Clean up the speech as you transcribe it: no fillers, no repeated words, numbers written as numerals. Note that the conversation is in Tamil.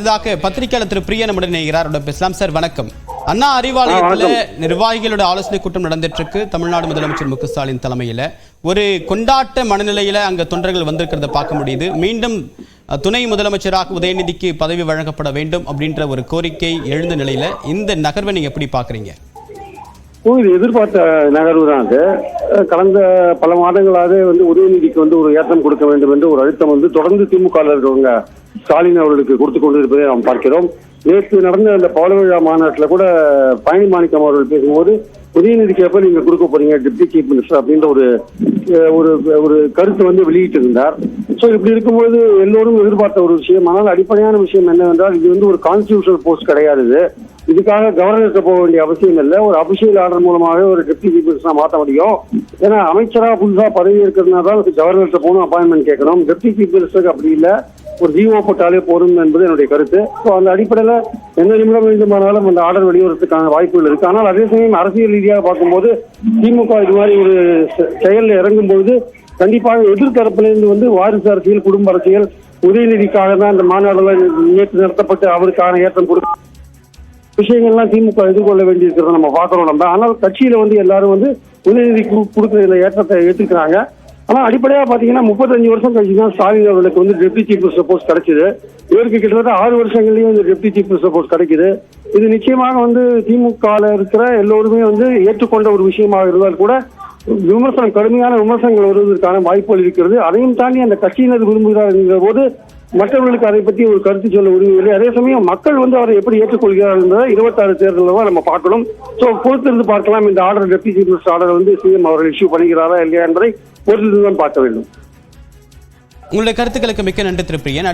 இதாக பத்திரிகையாளர் திரு பிரியா நம்முடன் இணைகிறார். பேசலாம் சார். வணக்கம். அண்ணா அறிவாலயத்தில் நிர்வாகிகளோட ஆலோசனை கூட்டம் நடந்துட்டு இருக்கு. தமிழ்நாடு முதலமைச்சர் மு க ஸ்டாலின் தலைமையில் ஒரு கொண்டாட்ட மனநிலையில அங்க தொண்டர்கள் வந்திருக்கிறத பார்க்க முடியுது. மீண்டும் துணை முதலமைச்சராக உதயநிதிக்கு பதவி வழங்கப்பட வேண்டும் அப்படின்ற ஒரு கோரிக்கை எழுந்த நிலையில இந்த நகர்வை நீங்க எப்படி பாக்குறீங்க? இது எதிர்பார்த்த நகர்வு தான். அது கடந்த பல மாதங்களாக உதயநிதிக்கு ஒரு ஏற்றம் கொடுக்க வேண்டும் என்று ஒரு அழுத்தம் தொடர்ந்து திமுக இருக்கிறவங்க ஸ்டாலின் அவர்களுக்கு கொடுத்து கொண்டு இருப்பதை நாம் பார்க்கிறோம். நேற்று நடந்த அந்த பவள விழா மாநாட்டில் கூட பழனி மாணிக்கம் அவர்கள் பேசும்போது உதயநிதிக்கு எப்ப நீங்க கொடுக்க போறீங்க டெப்டி சீஃப் மினிஸ்டர் அப்படின்ற ஒரு கருத்தை வெளியிட்டு இருந்தார். ஸோ இப்படி இருக்கும்போது எல்லோரும் எதிர்பார்த்த ஒரு விஷயம். ஆனால் அடிப்படையான விஷயம் என்னவென்றால் இது ஒரு கான்ஸ்டிடியூஷனல் போஸ்ட் கிடையாது. இதுக்காக கவர்னருக்கு போக வேண்டிய அவசியம் இல்லை. ஒரு அபிஷியல் ஆர்டர் மூலமாக ஒரு டெப்டி சீஃப் மினிஸ்டரா மாற்ற முடியும். ஏன்னா அமைச்சரா புதுசா பதவி இருக்கிறதுனால கவர்னருக்கு போகணும், அப்பாயின்மெண்ட் கேட்கணும். டெப்டி சீஃப் மினிஸ்டருக்கு அப்படி இல்லை, ஒரு ஜிஓ போட்டாலே போதும் என்பது என்னுடைய கருத்து. ஸோ அந்த அடிப்படையில் எந்த நிமிடம் வேண்டுமானாலும் அந்த ஆர்டர் வெளிவரத்துக்கான வாய்ப்புகள் இருக்கு. ஆனால் அதே சமயம் அரசியல் ரீதியாக பார்க்கும்போது திமுக இது மாதிரி ஒரு செயலில் இறங்கும் பொழுது கண்டிப்பாக எதிர்த்தரப்பிலிருந்து வாரிசு அரசியல், குடும்ப அரசியல், உதயநிதிக்காக தான் இந்த மாநாடுகள் நேற்று நடத்தப்பட்டு அவருக்கான ஏற்றம் கொடுக்க விஷயங்கள்லாம் திமுக எதிர்கொள்ள வேண்டியிருக்கிறத நம்ம பார்க்கிறோம். ஆனால் கட்சியில எல்லாரும் உதயநிதி கொடுக்குற இந்த ஏற்றத்தை ஏற்றுக்கிறாங்க. ஆனா அடிப்படையா பாத்தீங்கன்னா 35 வருஷம் கழிச்சு தான் ஸ்டாலின் அவர்களுக்கு டெப்டி சீஃப் மினிஸ்டர் போஸ்ட் கிடைச்சது. இவருக்கு கிட்டத்தட்ட 6 வருஷங்கள்லயும் டெப்டி சீஃப் மினிஸ்டர் போஸ்ட் கிடைக்குது. இது நிச்சயமாக திமுக இருக்கிற எல்லோருமே ஏற்றுக்கொண்ட ஒரு விஷயமாக இருந்தால் கூட விமர்சனம், கடுமையான விமர்சனங்கள் வருவதற்கான வாய்ப்புகள் இருக்கிறது. அதையும் தாண்டி அந்த கட்சியினர் விரும்புகிறார் என்கிற போது மற்றவர்களுக்கு அதை பற்றி ஒரு கருத்து சொல்ல உரிமையில்லை. அதே சமயம் மக்கள் அவரை எப்படி ஏற்றுக்கொள்கிறார் என்பதை 26 தேர்தலில் தான் நம்ம பார்க்கணும். ஸோ பொறுத்திருந்து பார்க்கலாம். இந்த order deputy chief minister order CM அவர்கள் இஷ்யூ பண்ணுகிறாரா இல்லையா என்பதை பொறுத்திருந்து தான் பார்க்க வேண்டும். உங்களுடைய கருத்துக்களுக்கு மிக்க நன்றி திரு பிரியன்.